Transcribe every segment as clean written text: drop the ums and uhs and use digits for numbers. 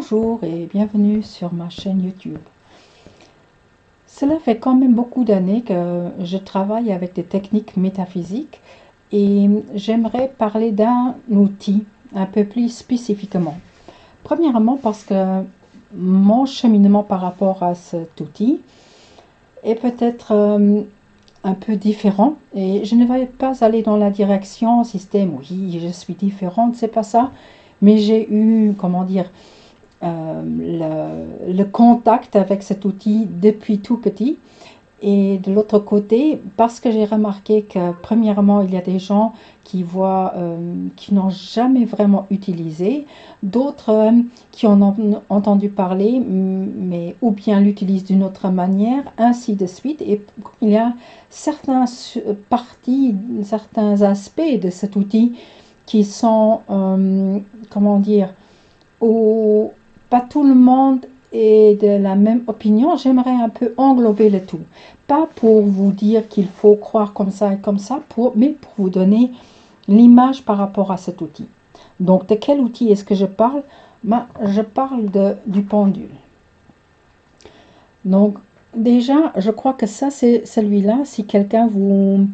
Bonjour et bienvenue sur ma chaîne YouTube. Cela fait quand même beaucoup d'années que je travaille avec des techniques métaphysiques et j'aimerais parler d'un outil un peu plus spécifiquement. Premièrement parce que mon cheminement par rapport à cet outil est peut-être un peu différent et je ne vais pas aller dans la direction système, oui je suis différente, c'est pas ça, mais j'ai eu, comment dire, le contact avec cet outil depuis tout petit. Et de l'autre côté, parce que j'ai remarqué que premièrement, il y a des gens qui voient, qui n'ont jamais vraiment utilisé, d'autres qui en ont entendu parler, mais ou bien l'utilisent d'une autre manière, ainsi de suite. Et il y a certaines parties, certains aspects de cet outil qui sont, comment dire, où pas tout le monde est de la même opinion. J'aimerais un peu englober le tout. Pas pour vous dire qu'il faut croire comme ça et comme ça, mais pour vous donner l'image par rapport à cet outil. Donc, de quel outil est-ce que je parle? Je parle du pendule. Donc, déjà, je crois que ça, c'est celui-là. Si quelqu'un vous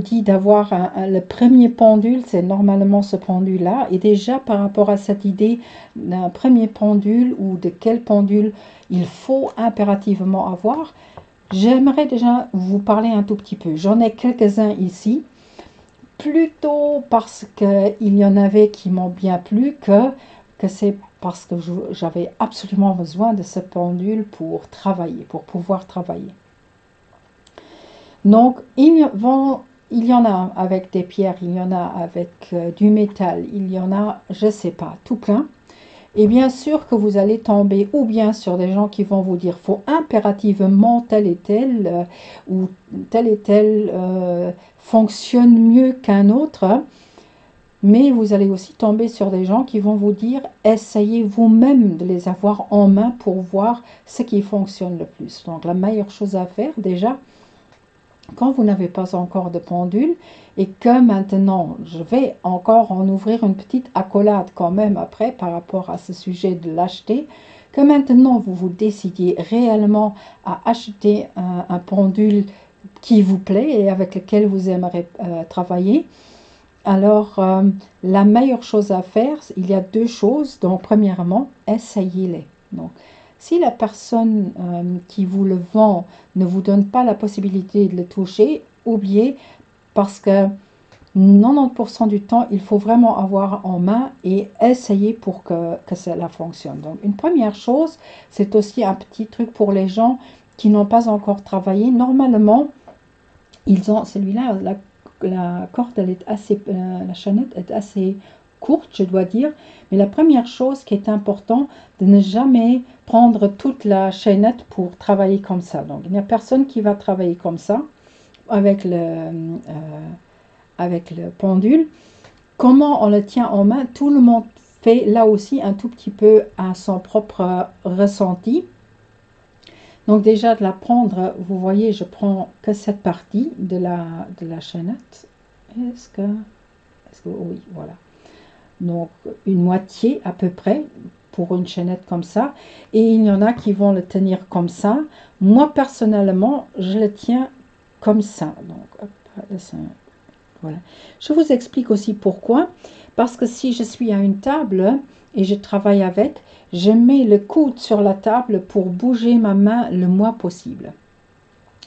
dit d'avoir le premier pendule, c'est normalement ce pendule-là. Et déjà, par rapport à cette idée d'un premier pendule ou de quel pendule il faut impérativement avoir, j'aimerais déjà vous parler un tout petit peu. J'en ai quelques-uns ici, plutôt parce qu'il y en avait qui m'ont bien plu que c'est parce que j'avais absolument besoin de ce pendule pour travailler, pour pouvoir travailler. Donc, il y en a avec des pierres, il y en a avec du métal, il y en a, je ne sais pas, tout plein. Et bien sûr que vous allez tomber ou bien sur des gens qui vont vous dire faut impérativement tel et tel ou tel et tel fonctionne mieux qu'un autre. Mais vous allez aussi tomber sur des gens qui vont vous dire essayez vous-même de les avoir en main pour voir ce qui fonctionne le plus. Donc la meilleure chose à faire déjà, quand vous n'avez pas encore de pendule et que maintenant je vais encore en ouvrir une petite accolade quand même après par rapport à ce sujet de l'acheter, que maintenant vous vous décidiez réellement à acheter un pendule qui vous plaît et avec lequel vous aimeriez travailler. Alors la meilleure chose à faire, il y a deux choses. Donc premièrement, essayez-les. Donc si la personne qui vous le vend ne vous donne pas la possibilité de le toucher, oubliez, parce que 90% du temps, il faut vraiment avoir en main et essayer pour que cela fonctionne. Donc une première chose, c'est aussi un petit truc pour les gens qui n'ont pas encore travaillé. Normalement, ils ont celui-là, la corde, elle est assez, la chaînette est assez courte, je dois dire. Mais la première chose qui est importante, de ne jamais prendre toute la chaînette pour travailler comme ça. Donc, il n'y a personne qui va travailler comme ça avec le pendule. Comment on le tient en main? Tout le monde fait là aussi un tout petit peu à son propre ressenti. Donc déjà de la prendre, vous voyez, je prends que cette partie de la chaînette. Est-ce que oui, voilà. Donc une moitié à peu près pour une chaînette comme ça. Et il y en a qui vont le tenir comme ça. Moi personnellement, je le tiens comme ça. Donc hop, voilà. Je vous explique aussi pourquoi. Parce que si je suis à une table et je travaille avec, je mets le coude sur la table pour bouger ma main le moins possible.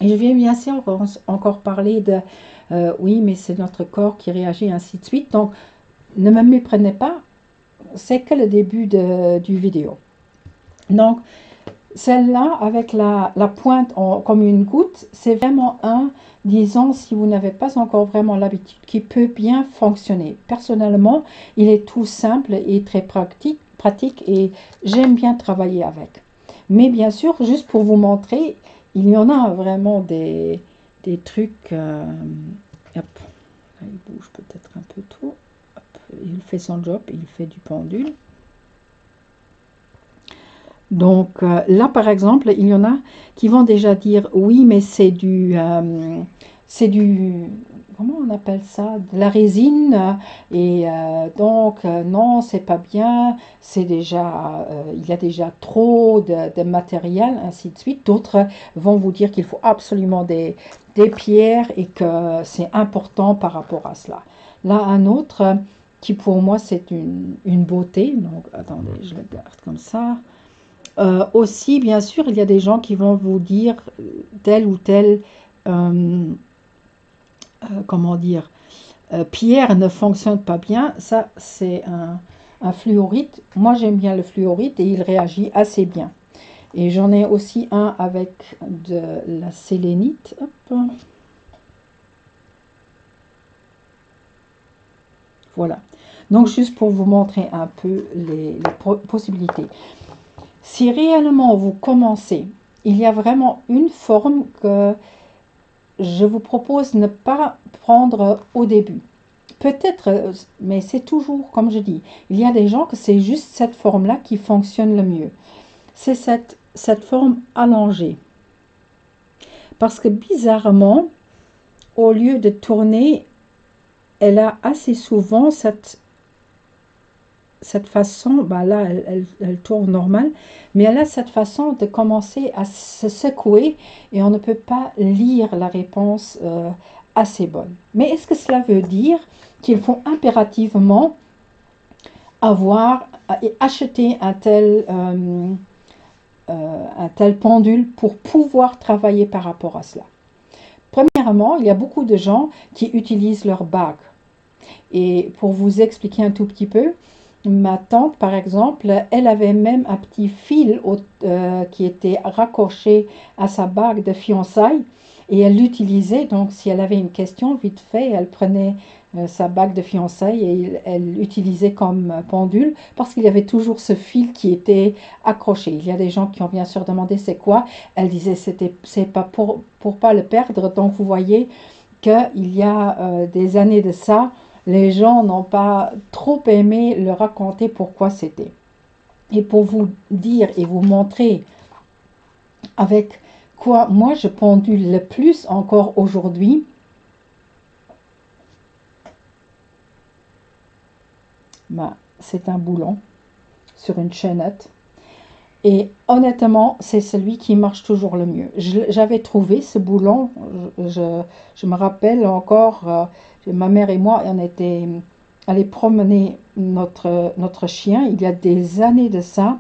Et je viens bien sûr encore parler de oui, mais c'est notre corps qui réagit, ainsi de suite. Donc, ne me méprenez pas, c'est que le début du vidéo. Donc, celle-là, avec la pointe comme une goutte, c'est vraiment disons, si vous n'avez pas encore vraiment l'habitude, qui peut bien fonctionner. Personnellement, il est tout simple et très pratique et j'aime bien travailler avec. Mais bien sûr, juste pour vous montrer, il y en a vraiment des trucs... hop, là, il bouge peut-être un peu trop. Hop, il fait son job, il fait du pendule. Donc là, par exemple, il y en a qui vont déjà dire oui, mais c'est c'est du, comment on appelle ça, de la résine, et donc non, c'est pas bien, c'est déjà, il y a déjà trop de matériel, ainsi de suite. D'autres vont vous dire qu'il faut absolument des pierres et que c'est important par rapport à cela. Là, un autre qui pour moi c'est une beauté, donc attendez, je le garde comme ça. Aussi, bien sûr, il y a des gens qui vont vous dire telle ou telle, euh, comment dire, pierre ne fonctionne pas bien. Ça, c'est un fluorite. Moi, j'aime bien le fluorite et il réagit assez bien. Et j'en ai aussi un avec de la sélénite. Hop. Voilà. Donc, juste pour vous montrer un peu les possibilités. Si réellement vous commencez, il y a vraiment une forme que je vous propose de ne pas prendre au début. Peut-être, mais c'est toujours, comme je dis, il y a des gens que c'est juste cette forme-là qui fonctionne le mieux. C'est cette forme allongée. Parce que bizarrement, au lieu de tourner, elle a assez souvent cette façon, bah là, elle tourne normal, mais elle a cette façon de commencer à se secouer et on ne peut pas lire la réponse assez bonne. Mais est-ce que cela veut dire qu'il faut impérativement avoir et acheter un tel pendule pour pouvoir travailler par rapport à cela? Premièrement, il y a beaucoup de gens qui utilisent leur bague. Et pour vous expliquer un tout petit peu, ma tante, par exemple, elle avait même un petit fil qui était raccroché à sa bague de fiançailles et elle l'utilisait. Donc, si elle avait une question, vite fait, elle prenait sa bague de fiançailles et elle l'utilisait comme pendule parce qu'il y avait toujours ce fil qui était accroché. Il y a des gens qui ont bien sûr demandé c'est quoi. Elle disait c'est pas pour pas le perdre. Donc, vous voyez qu'il y a des années de ça, les gens n'ont pas trop aimé le raconter pourquoi c'était. Et pour vous dire et vous montrer avec quoi moi je pendule le plus encore aujourd'hui, ben, c'est un boulon sur une chaînette. Et honnêtement, c'est celui qui marche toujours le mieux. J'avais trouvé ce boulon, je me rappelle encore, ma mère et moi, on était allés promener notre chien il y a des années de ça.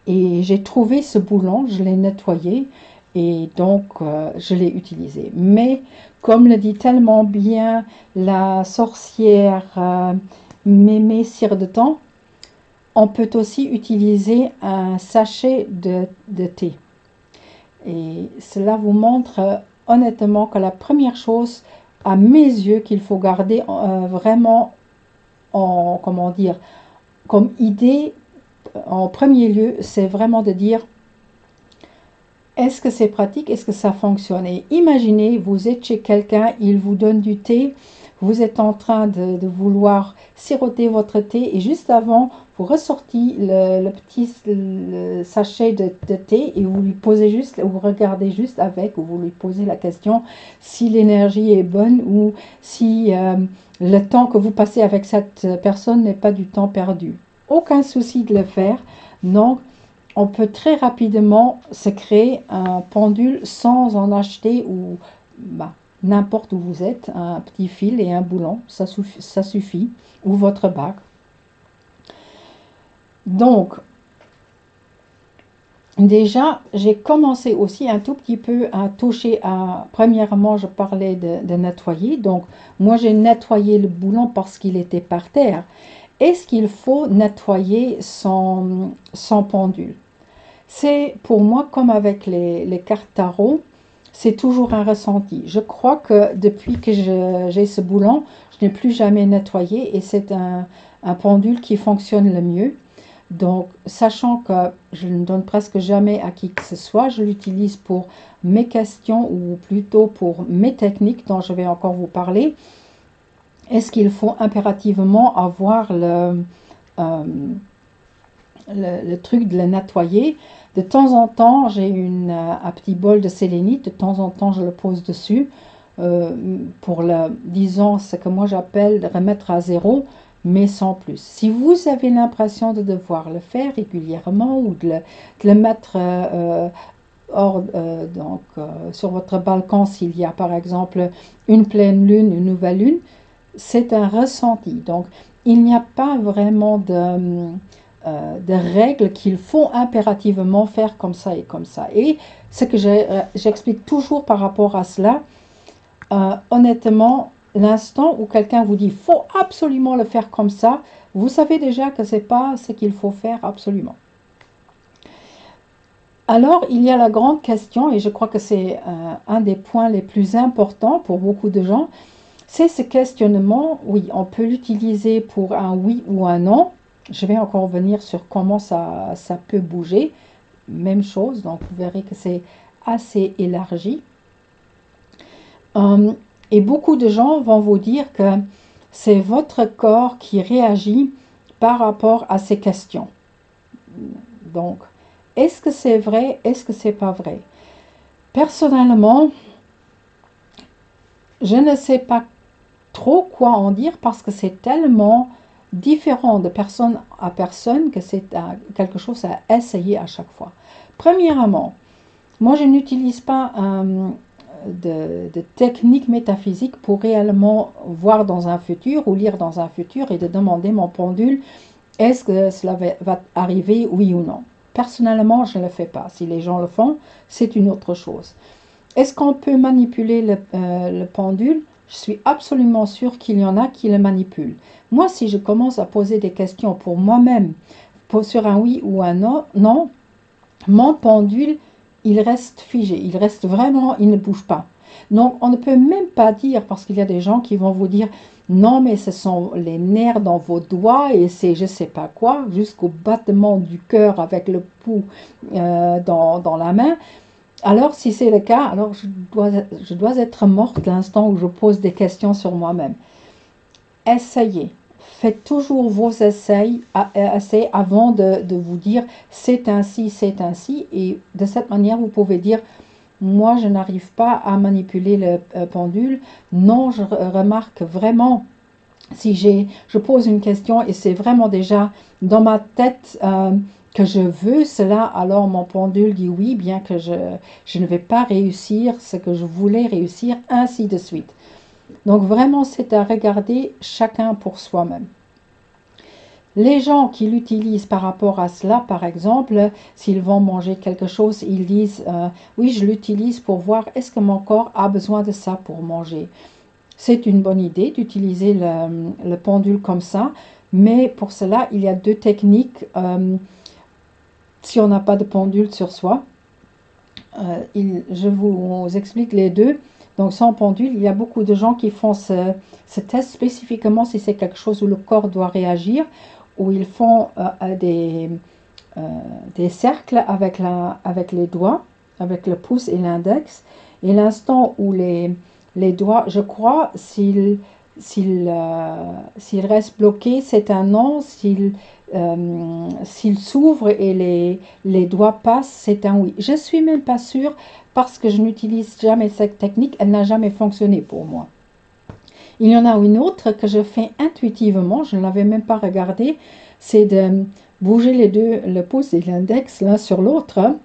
Et j'ai trouvé ce boulon, je l'ai nettoyé et donc je l'ai utilisé. Mais comme le dit tellement bien la sorcière Mémé Cire de Temps, on peut aussi utiliser un sachet de thé. Et cela vous montre honnêtement que la première chose, à mes yeux, qu'il faut garder vraiment en, comment dire, comme idée, en premier lieu, c'est vraiment de dire, est-ce que c'est pratique, est-ce que ça fonctionne? Et imaginez, vous êtes chez quelqu'un, il vous donne du thé, vous êtes en train de vouloir siroter votre thé et juste avant, vous ressortez le petit sachet de thé et vous lui posez juste, vous regardez juste avec, ou vous lui posez la question si l'énergie est bonne ou si le temps que vous passez avec cette personne n'est pas du temps perdu. Aucun souci de le faire. Non, on peut très rapidement se créer un pendule sans en acheter ou bah, n'importe où vous êtes, un petit fil et un boulon, ça suffit, ou votre bague. Donc, déjà, j'ai commencé aussi un tout petit peu à toucher à, premièrement, je parlais de nettoyer, donc moi j'ai nettoyé le boulon parce qu'il était par terre. Est-ce qu'il faut nettoyer son pendule? C'est pour moi comme avec les cartes tarot, c'est toujours un ressenti. Je crois que depuis que j'ai ce boulon, je n'ai plus jamais nettoyé et c'est un pendule qui fonctionne le mieux. Donc, sachant que je ne donne presque jamais à qui que ce soit, je l'utilise pour mes questions ou plutôt pour mes techniques dont je vais encore vous parler. Est-ce qu'il faut impérativement avoir euh, le truc de le nettoyer? De temps en temps, j'ai un petit bol de sélénite, de temps en temps, je le pose dessus. pour disons, ce que moi j'appelle remettre à zéro, mais sans plus. Si vous avez l'impression de devoir le faire régulièrement ou de le mettre sur votre balcon, s'il y a par exemple une pleine lune, une nouvelle lune, c'est un ressenti. Donc, il n'y a pas vraiment de règles qu'il faut impérativement faire comme ça et comme ça. Et ce que j'explique toujours par rapport à cela, honnêtement, l'instant où quelqu'un vous dit faut absolument le faire comme ça, vous savez déjà que ce n'est pas ce qu'il faut faire absolument. Alors, il y a la grande question, et je crois que c'est un des points les plus importants pour beaucoup de gens, c'est ce questionnement. Oui, on peut l'utiliser pour un oui ou un non. Je vais encore revenir sur comment ça peut bouger. Même chose, donc vous verrez que c'est assez élargi. Et beaucoup de gens vont vous dire que c'est votre corps qui réagit par rapport à ces questions. Donc, est-ce que c'est vrai? Est-ce que c'est pas vrai? Personnellement, je ne sais pas trop quoi en dire parce que c'est tellement différent de personne à personne que c'est quelque chose à essayer à chaque fois. Premièrement, moi je n'utilise pas de technique métaphysique pour réellement voir dans un futur ou lire dans un futur et de demander mon pendule, est-ce que cela va arriver, oui ou non? Personnellement, je ne le fais pas. Si les gens le font, c'est une autre chose. Est-ce qu'on peut manipuler le pendule? Je suis absolument sûre qu'il y en a qui le manipulent. Moi, si je commence à poser des questions pour moi-même, sur un oui ou un non, non, mon pendule, il reste figé. Il reste vraiment, il ne bouge pas. Donc, on ne peut même pas dire, parce qu'il y a des gens qui vont vous dire, non, mais ce sont les nerfs dans vos doigts et c'est je ne sais pas quoi, jusqu'au battement du cœur avec le pouls dans la main. Alors, si c'est le cas, alors je dois être morte l'instant où je pose des questions sur moi-même. Essayez. Faites toujours vos essais avant de vous dire c'est ainsi. Et de cette manière, vous pouvez dire moi, je n'arrive pas à manipuler le pendule. Non, je remarque vraiment si je pose une question et c'est vraiment déjà dans ma tête que je veux cela, alors mon pendule dit oui, bien que je ne vais pas réussir ce que je voulais réussir, ainsi de suite. Donc vraiment, c'est à regarder chacun pour soi-même. Les gens qui l'utilisent par rapport à cela, par exemple, s'ils vont manger quelque chose, ils disent oui, je l'utilise pour voir est-ce que mon corps a besoin de ça pour manger. C'est une bonne idée d'utiliser le pendule comme ça, mais pour cela, il y a deux techniques. Si on n'a pas de pendule sur soi, je vous explique les deux. Donc sans pendule, il y a beaucoup de gens qui font ce test spécifiquement si c'est quelque chose où le corps doit réagir, où ils font des cercles avec les doigts, avec le pouce et l'index, et l'instant où les doigts, je crois, s'ils restent bloqués, c'est un non. S'ils s'ouvrent et les doigts passent, c'est un oui. Je ne suis même pas sûre parce que je n'utilise jamais cette technique. Elle n'a jamais fonctionné pour moi. Il y en a une autre que je fais intuitivement. Je ne l'avais même pas regardée. C'est de bouger les deux, le pouce et l'index l'un sur l'autre.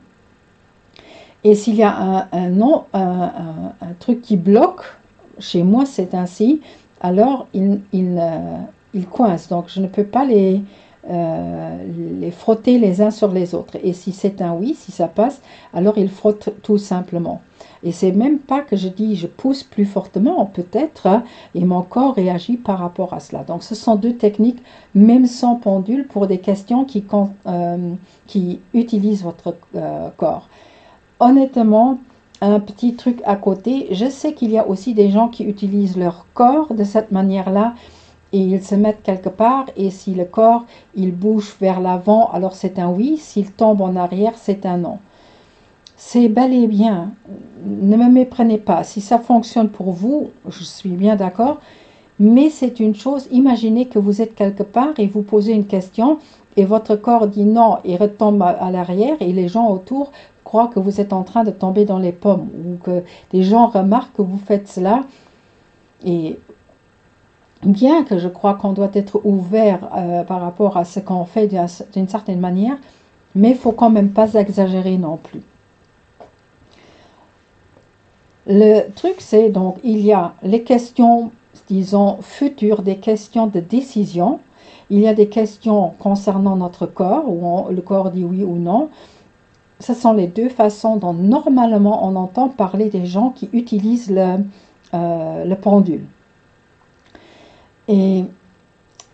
Et s'il y a un truc qui bloque, chez moi c'est ainsi, alors il coince. Donc je ne peux pas les frotter les uns sur les autres. Et si c'est un oui, si ça passe, alors il frotte tout simplement. Et c'est même pas que je dis je pousse plus fortement, peut-être, et mon corps réagit par rapport à cela. Donc ce sont deux techniques, même sans pendule, pour des questions qui utilisent votre corps. Honnêtement, un petit truc à côté, je sais qu'il y a aussi des gens qui utilisent leur corps de cette manière-là et ils se mettent quelque part et si le corps, il bouge vers l'avant, alors c'est un oui, s'il tombe en arrière, c'est un non. C'est bel et bien, ne me méprenez pas, si ça fonctionne pour vous, je suis bien d'accord, mais c'est une chose, imaginez que vous êtes quelque part et vous posez une question et votre corps dit non et retombe à l'arrière et les gens autour crois que vous êtes en train de tomber dans les pommes ou que des gens remarquent que vous faites cela. Et bien que je crois qu'on doit être ouvert par rapport à ce qu'on fait d'une certaine manière, mais il faut quand même pas exagérer non plus. Le truc, c'est donc, il y a les questions, disons, futures, des questions de décision. Il y a des questions concernant notre corps, où le corps dit oui ou non. Ce sont les deux façons dont normalement on entend parler des gens qui utilisent le pendule. Et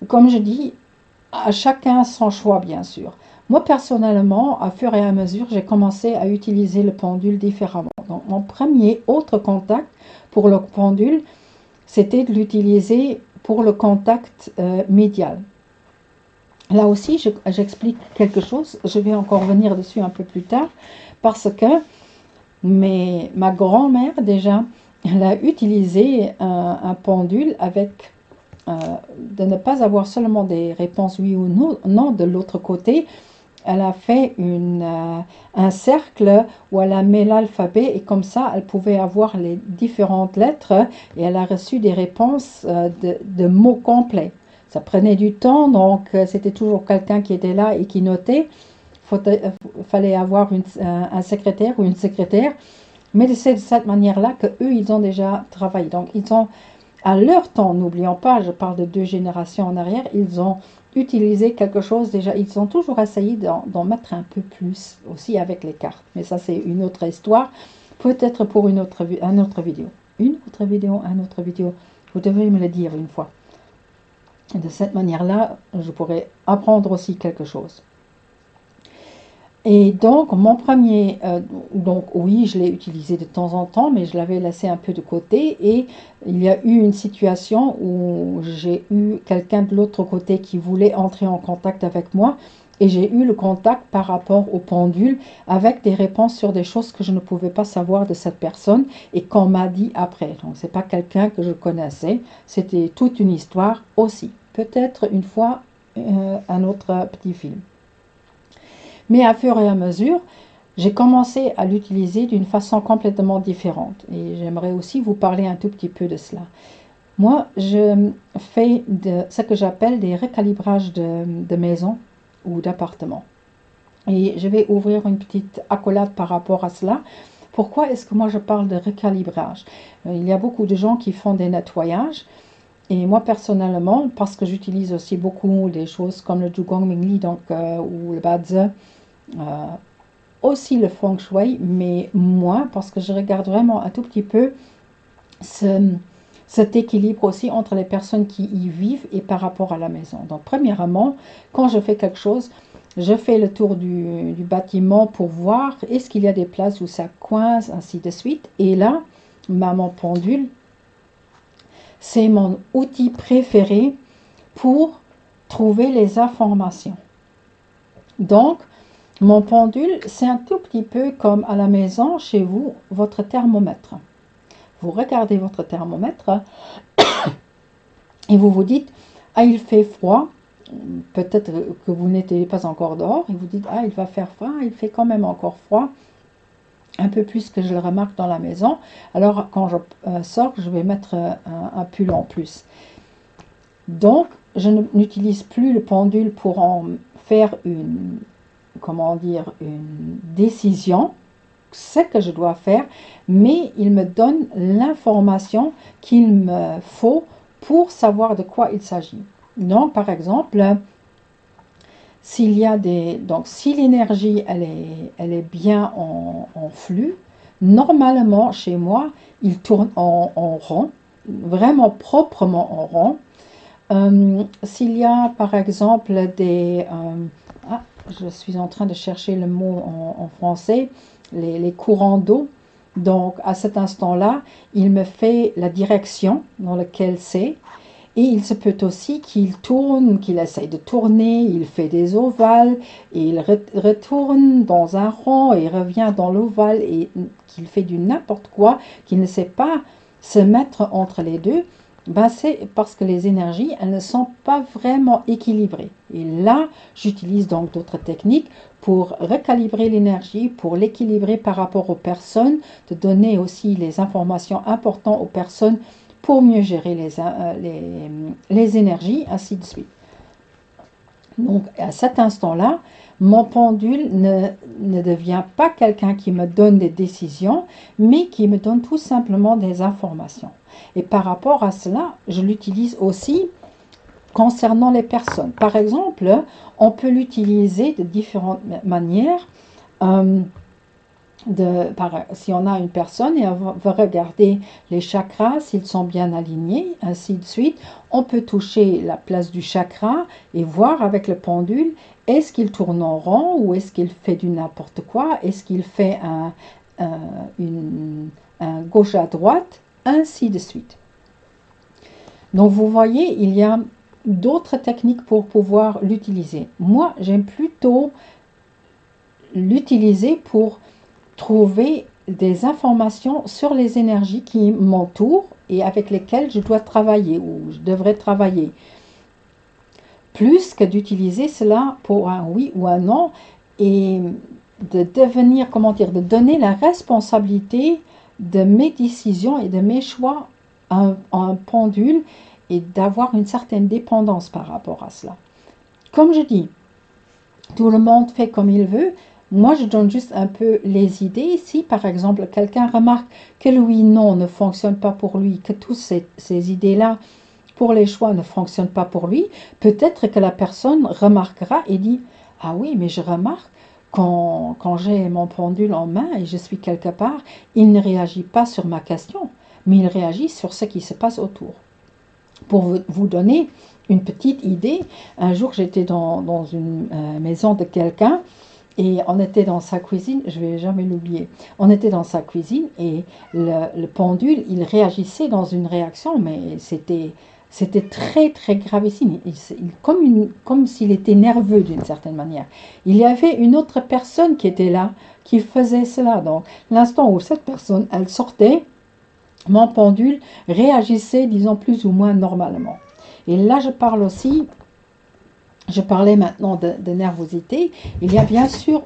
comme je dis, à chacun son choix, bien sûr. Moi, personnellement, à fur et à mesure, j'ai commencé à utiliser le pendule différemment. Donc, mon premier autre contact pour le pendule, c'était de l'utiliser pour le contact médial. Là aussi, j'explique quelque chose. Je vais encore revenir dessus un peu plus tard parce que ma grand-mère, déjà, elle a utilisé un pendule avec de ne pas avoir seulement des réponses oui ou non, non de l'autre côté. Elle a fait un cercle où elle a mis l'alphabet et comme ça, elle pouvait avoir les différentes lettres et elle a reçu des réponses de mots complets. Ça prenait du temps, donc c'était toujours quelqu'un qui était là et qui notait. Fallait avoir un secrétaire ou une secrétaire. Mais c'est de cette manière-là qu'eux, ils ont déjà travaillé. Donc, ils ont, à leur temps, n'oublions pas, je parle de 2 générations en arrière, ils ont utilisé quelque chose déjà. Ils ont toujours essayé d'en mettre un peu plus aussi avec les cartes. Mais ça, c'est une autre histoire. Peut-être pour un autre vidéo. Une autre vidéo, un autre vidéo. Vous devez me le dire une fois. Et de cette manière-là, je pourrais apprendre aussi quelque chose. Et donc, mon premier, donc oui, je l'ai utilisé de temps en temps, mais je l'avais laissé un peu de côté. Et il y a eu une situation où j'ai eu quelqu'un de l'autre côté qui voulait entrer en contact avec moi. Et j'ai eu le contact par rapport au pendule avec des réponses sur des choses que je ne pouvais pas savoir de cette personne et qu'on m'a dit après. Donc, ce n'est pas quelqu'un que je connaissais. C'était toute une histoire aussi. Peut-être une fois un autre petit film. Mais à fur et à mesure, j'ai commencé à l'utiliser d'une façon complètement différente. Et j'aimerais aussi vous parler un tout petit peu de cela. Moi, je fais ce que j'appelle des recalibrages de maison ou d'appartement. Et je vais ouvrir une petite accolade par rapport à cela. Pourquoi est-ce que moi je parle de recalibrage? Il y a beaucoup de gens qui font des nettoyages. Et moi personnellement, parce que j'utilise aussi beaucoup des choses comme le Dugong Mingli donc, ou le Bazi, aussi le Feng Shui, mais moins parce que je regarde vraiment un tout petit peu cet équilibre aussi entre les personnes qui y vivent et par rapport à la maison. Donc premièrement, quand je fais quelque chose, je fais le tour du bâtiment pour voir est-ce qu'il y a des places où ça coince, ainsi de suite. Et là, mon pendule, c'est mon outil préféré pour trouver les informations. Donc, mon pendule, c'est un tout petit peu comme à la maison, chez vous, votre thermomètre. Vous regardez votre thermomètre et vous vous dites, ah, il fait froid. Peut-être que vous n'étiez pas encore dehors et vous dites, ah, il va faire froid, il fait quand même encore froid. Un peu plus que je le remarque dans la maison. Alors, quand je sors, je vais mettre un pull en plus. Donc, je n'utilise plus le pendule pour en faire une décision, ce que je dois faire, mais il me donne l'information qu'il me faut pour savoir de quoi il s'agit. Donc, par exemple, s'il y a donc si l'énergie elle est bien en flux, normalement chez moi, il tourne en rond, vraiment proprement en rond. S'il y a par exemple je suis en train de chercher le mot en français, les courants d'eau. Donc à cet instant-là, il me fait la direction dans laquelle c'est. Et il se peut aussi qu'il tourne, qu'il essaye de tourner, il fait des ovales, et il retourne dans un rond, et il revient dans l'ovale, et qu'il fait du n'importe quoi, qu'il ne sait pas se mettre entre les deux. Ben, c'est parce que les énergies, elles ne sont pas vraiment équilibrées. Et là, j'utilise donc d'autres techniques pour recalibrer l'énergie, pour l'équilibrer par rapport aux personnes, de donner aussi les informations importantes aux personnes pour mieux gérer les énergies, ainsi de suite. Donc, à cet instant-là, mon pendule ne devient pas quelqu'un qui me donne des décisions, mais qui me donne tout simplement des informations. Et par rapport à cela, je l'utilise aussi concernant les personnes. Par exemple, on peut l'utiliser de différentes manières. Euh, si on a une personne et on va regarder les chakras, s'ils sont bien alignés, ainsi de suite, on peut toucher la place du chakra et voir avec le pendule, est-ce qu'il tourne en rond ou est-ce qu'il fait du n'importe quoi, est-ce qu'il fait un gauche à droite, ainsi de suite. Donc vous voyez, il y a d'autres techniques pour pouvoir l'utiliser. Moi, j'aime plutôt l'utiliser pour trouver des informations sur les énergies qui m'entourent et avec lesquelles je dois travailler ou je devrais travailler. Plus que d'utiliser cela pour un oui ou un non et de devenir, comment dire, de donner la responsabilité de mes décisions et de mes choix à un pendule et d'avoir une certaine dépendance par rapport à cela. Comme je dis, tout le monde fait comme il veut. Moi, je donne juste un peu les idées. Si, par exemple, quelqu'un remarque que le oui-non ne fonctionne pas pour lui, que toutes ces idées-là pour les choix ne fonctionnent pas pour lui, peut-être que la personne remarquera et dit « Ah oui, mais je remarque quand j'ai mon pendule en main et je suis quelque part, il ne réagit pas sur ma question, mais il réagit sur ce qui se passe autour. » Pour vous donner une petite idée, un jour j'étais dans une maison de quelqu'un et on était dans sa cuisine, je ne vais jamais l'oublier, on était dans sa cuisine et le pendule, il réagissait dans une réaction, mais c'était très très gravissime, comme s'il était nerveux d'une certaine manière. Il y avait une autre personne qui était là, qui faisait cela. Donc l'instant où cette personne, elle sortait, mon pendule réagissait, disons, plus ou moins normalement. Et là, je parlais maintenant de nervosité. Il y a bien sûr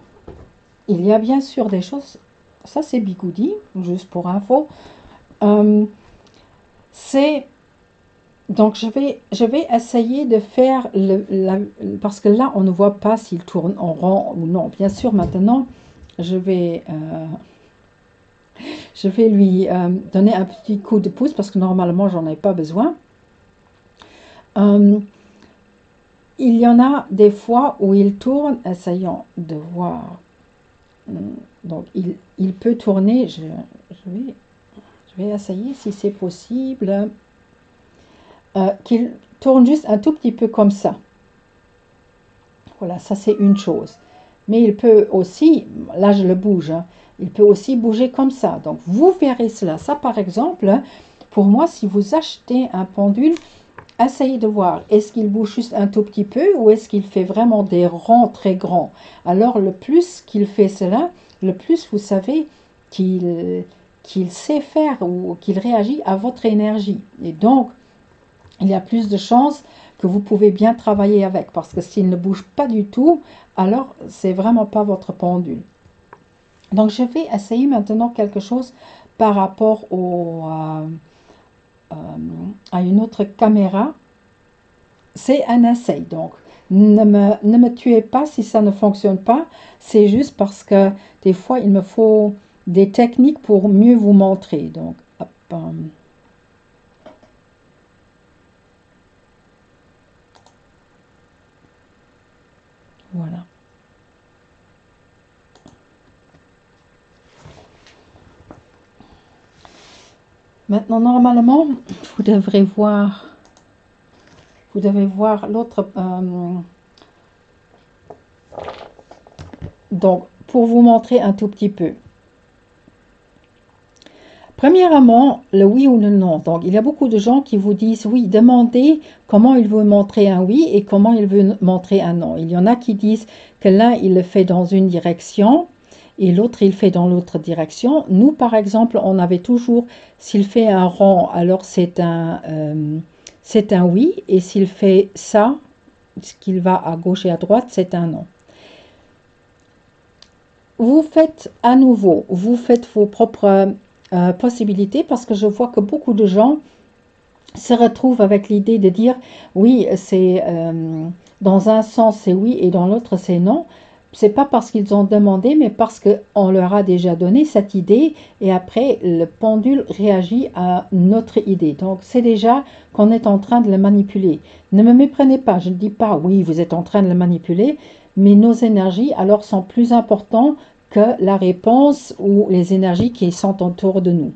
des choses, ça c'est bigoudi, juste pour info. Donc je vais essayer de faire, parce que là, on ne voit pas s'il tourne en rond ou non. Bien sûr, maintenant, je vais lui donner un petit coup de pouce parce que normalement, j'en ai pas besoin. Il y en a des fois où il tourne, essayons de voir. Donc, il peut tourner, je vais essayer si c'est possible, qu'il tourne juste un tout petit peu comme ça. Voilà, ça c'est une chose. Mais il peut aussi, là je le bouge, hein, il peut aussi bouger comme ça. Donc vous verrez cela. Ça par exemple, pour moi, si vous achetez un pendule, essayez de voir, est-ce qu'il bouge juste un tout petit peu ou est-ce qu'il fait vraiment des ronds très grands. Alors le plus qu'il fait cela, le plus vous savez qu'il sait faire ou qu'il réagit à votre énergie. Et donc, il y a plus de chances que vous pouvez bien travailler avec. Parce que s'il ne bouge pas du tout, alors c'est vraiment pas votre pendule. Donc je vais essayer maintenant quelque chose par rapport à une autre caméra. C'est un essai, donc ne me tuez pas si ça ne fonctionne pas. C'est juste parce que des fois il me faut des techniques pour mieux vous montrer. Donc hop, voilà. Maintenant, normalement, vous devez voir l'autre. Donc, pour vous montrer un tout petit peu. Premièrement, le oui ou le non. Donc, il y a beaucoup de gens qui vous disent oui, demandez comment il veut montrer un oui et comment il veut montrer un non. Il y en a qui disent que l'un, il le fait dans une direction et l'autre il fait dans l'autre direction. Nous par exemple on avait toujours, s'il fait un rond alors c'est un oui, et s'il fait ça, qu'il va à gauche et à droite, c'est un non. Vous faites à nouveau, vous faites vos propres possibilités, parce que je vois que beaucoup de gens se retrouvent avec l'idée de dire oui, c'est dans un sens c'est oui et dans l'autre c'est non. C'est pas parce qu'ils ont demandé, mais parce qu'on leur a déjà donné cette idée, et après le pendule réagit à notre idée. Donc c'est déjà qu'on est en train de le manipuler. Ne me méprenez pas, je ne dis pas oui, vous êtes en train de le manipuler, mais nos énergies alors sont plus importantes que la réponse ou les énergies qui sont autour de nous.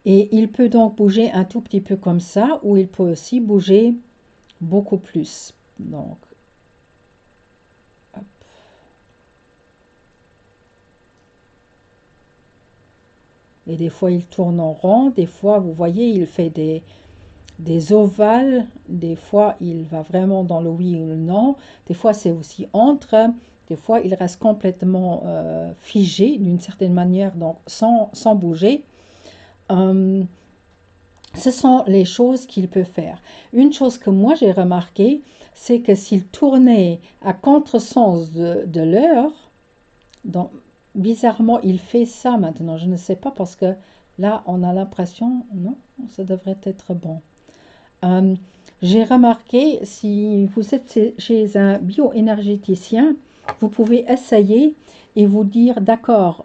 Et il peut donc bouger un tout petit peu comme ça, ou il peut aussi bouger beaucoup plus. Donc, hop. Et des fois il tourne en rond, des fois vous voyez il fait des ovales, des fois il va vraiment dans le oui ou le non, des fois c'est aussi entre, des fois il reste complètement figé d'une certaine manière, donc sans bouger. Ce sont les choses qu'il peut faire. Une chose que moi j'ai remarqué, c'est que s'il tournait à contresens de l'heure, donc bizarrement il fait ça maintenant, je ne sais pas, parce que là on a l'impression, non, ça devrait être bon. J'ai remarqué, si vous êtes chez un bioénergéticien, vous pouvez essayer et vous dire, d'accord,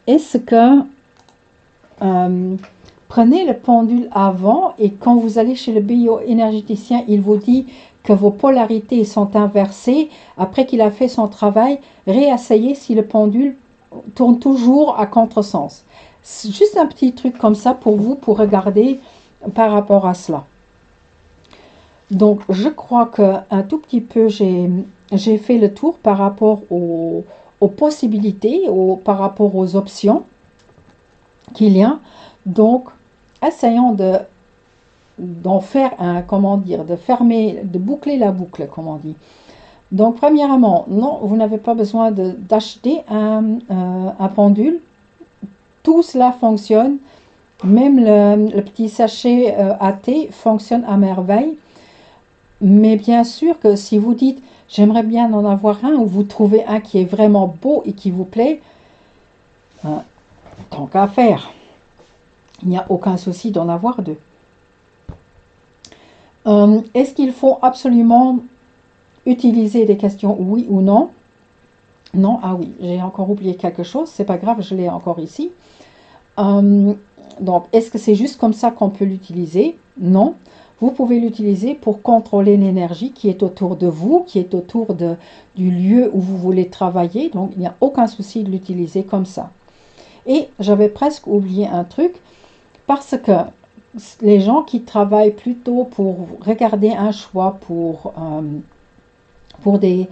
est-ce que prenez le pendule avant, et quand vous allez chez le bioénergéticien, il vous dit que vos polarités sont inversées. Après qu'il a fait son travail, réessayez si le pendule tourne toujours à contresens. C'est juste un petit truc comme ça pour vous, pour regarder par rapport à cela. Donc je crois qu'un tout petit peu j'ai fait le tour par rapport aux possibilités, par rapport aux options qu'il y a. Donc essayons d'en faire un, comment dire, de fermer, de boucler la boucle, comme on dit. Donc premièrement, non, vous n'avez pas besoin d'acheter un pendule. Tout cela fonctionne. Même le petit sachet à thé fonctionne à merveille. Mais bien sûr que si vous dites j'aimerais bien en avoir un, ou vous trouvez un qui est vraiment beau et qui vous plaît, tant qu'à faire, il n'y a aucun souci d'en avoir deux. Est-ce qu'il faut absolument utiliser des questions oui ou non? Non, ah oui, j'ai encore oublié quelque chose, c'est pas grave, je l'ai encore ici. Donc, est-ce que c'est juste comme ça qu'on peut l'utiliser? Non. Vous pouvez l'utiliser pour contrôler l'énergie qui est autour de vous, qui est autour du lieu où vous voulez travailler. Donc, il n'y a aucun souci de l'utiliser comme ça. Et j'avais presque oublié un truc, parce que les gens qui travaillent plutôt pour regarder un choix, pour des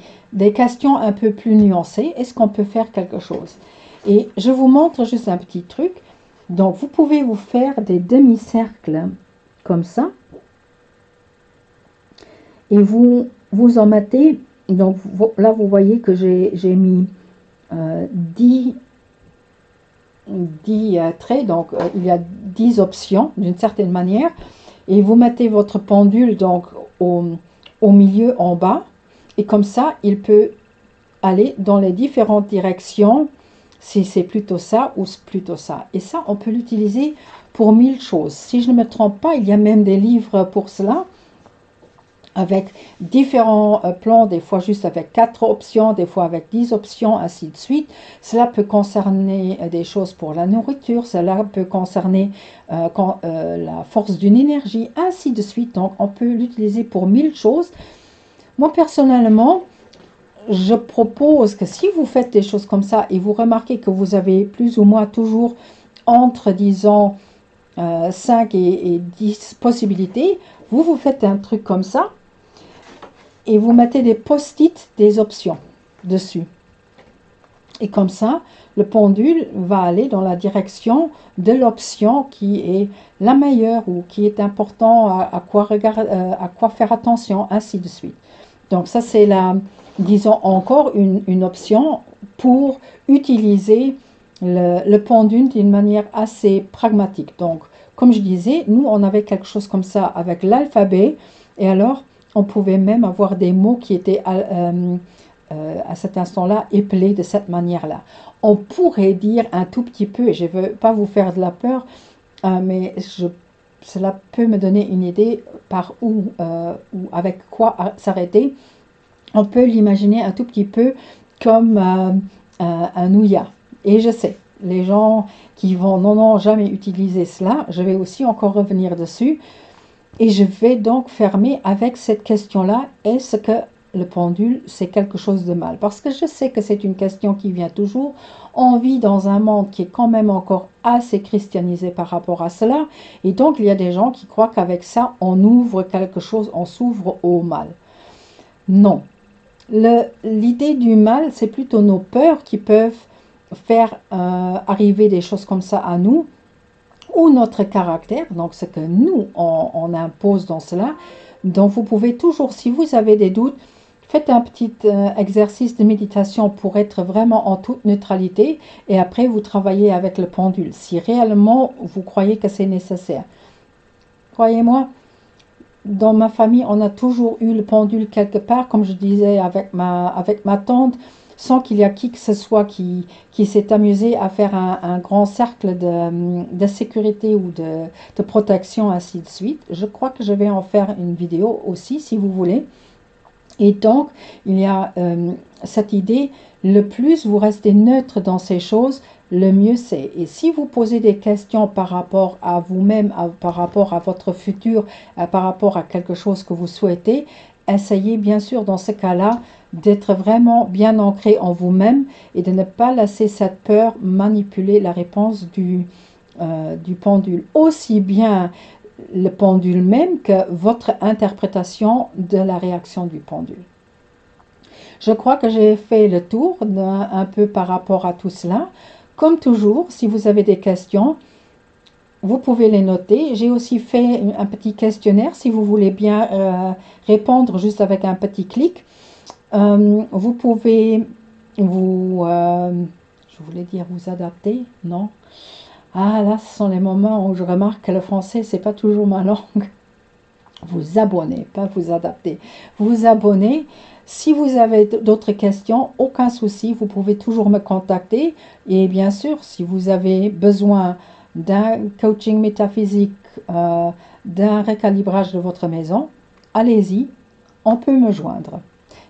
questions un peu plus nuancées, est-ce qu'on peut faire quelque chose? Et je vous montre juste un petit truc. Donc, vous pouvez vous faire des demi-cercles comme ça. Et vous en mettez, donc là vous voyez que j'ai mis 10 traits, donc il y a 10 options d'une certaine manière, et vous mettez votre pendule donc au milieu en bas, et comme ça il peut aller dans les différentes directions, si c'est plutôt ça ou plutôt ça. Et ça on peut l'utiliser pour 1000 choses. Si je ne me trompe pas, il y a même des livres pour cela, avec différents plans, des fois juste avec 4 options, des fois avec 10 options, ainsi de suite. Cela peut concerner des choses pour la nourriture, cela peut concerner la force d'une énergie, ainsi de suite. Donc, on peut l'utiliser pour 1000 choses. Moi, personnellement, je propose que si vous faites des choses comme ça et vous remarquez que vous avez plus ou moins toujours entre, disons, 5 et 10 possibilités, vous faites un truc comme ça, et vous mettez des post-it, des options dessus. Et comme ça, le pendule va aller dans la direction de l'option qui est la meilleure, ou qui est important, à quoi faire attention, ainsi de suite. Donc ça, c'est disons encore une option pour utiliser le pendule d'une manière assez pragmatique. Donc, comme je disais, nous, on avait quelque chose comme ça avec l'alphabet, et alors, on pouvait même avoir des mots qui étaient à cet instant-là épelés de cette manière-là. On pourrait dire un tout petit peu, et je ne veux pas vous faire de la peur, mais cela peut me donner une idée par où ou avec quoi s'arrêter. On peut l'imaginer un tout petit peu comme un ouïa. Et je sais, les gens qui n'ont jamais utilisé cela, je vais aussi encore revenir dessus. Et je vais donc fermer avec cette question-là, est-ce que le pendule, c'est quelque chose de mal? Parce que je sais que c'est une question qui vient toujours. On vit dans un monde qui est quand même encore assez christianisé par rapport à cela. Et donc, il y a des gens qui croient qu'avec ça, on ouvre quelque chose, on s'ouvre au mal. Non. L'idée du mal, c'est plutôt nos peurs qui peuvent faire arriver des choses comme ça à nous, ou notre caractère, donc ce que nous, on impose dans cela. Donc vous pouvez toujours, si vous avez des doutes, faites un petit exercice de méditation pour être vraiment en toute neutralité, et après vous travaillez avec le pendule, si réellement vous croyez que c'est nécessaire. Croyez-moi, dans ma famille, on a toujours eu le pendule quelque part, comme je disais avec ma tante, sans qu'il y ait qui que ce soit qui s'est amusé à faire un grand cercle de sécurité ou de protection, ainsi de suite. Je crois que je vais en faire une vidéo aussi, si vous voulez. Et donc, il y a cette idée, le plus vous restez neutre dans ces choses, le mieux c'est. Et si vous posez des questions par rapport à vous-même, par rapport à votre futur, par rapport à quelque chose que vous souhaitez, essayez bien sûr dans ce cas-là d'être vraiment bien ancré en vous-même et de ne pas laisser cette peur manipuler la réponse du pendule. Aussi bien le pendule même que votre interprétation de la réaction du pendule. Je crois que j'ai fait le tour un peu par rapport à tout cela. Comme toujours, si vous avez des questions, vous pouvez les noter. J'ai aussi fait un petit questionnaire si vous voulez bien répondre juste avec un petit clic. Vous pouvez je voulais dire vous adapter, non? Ah là, ce sont les moments où je remarque que le français, c'est pas toujours ma langue. Vous abonner, pas vous adapter. Vous abonner. Si vous avez d'autres questions, aucun souci, vous pouvez toujours me contacter. Et bien sûr, si vous avez besoin d'un coaching métaphysique, d'un recalibrage de votre maison, allez-y, on peut me joindre.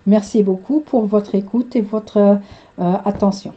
Merci beaucoup pour votre écoute et votre attention.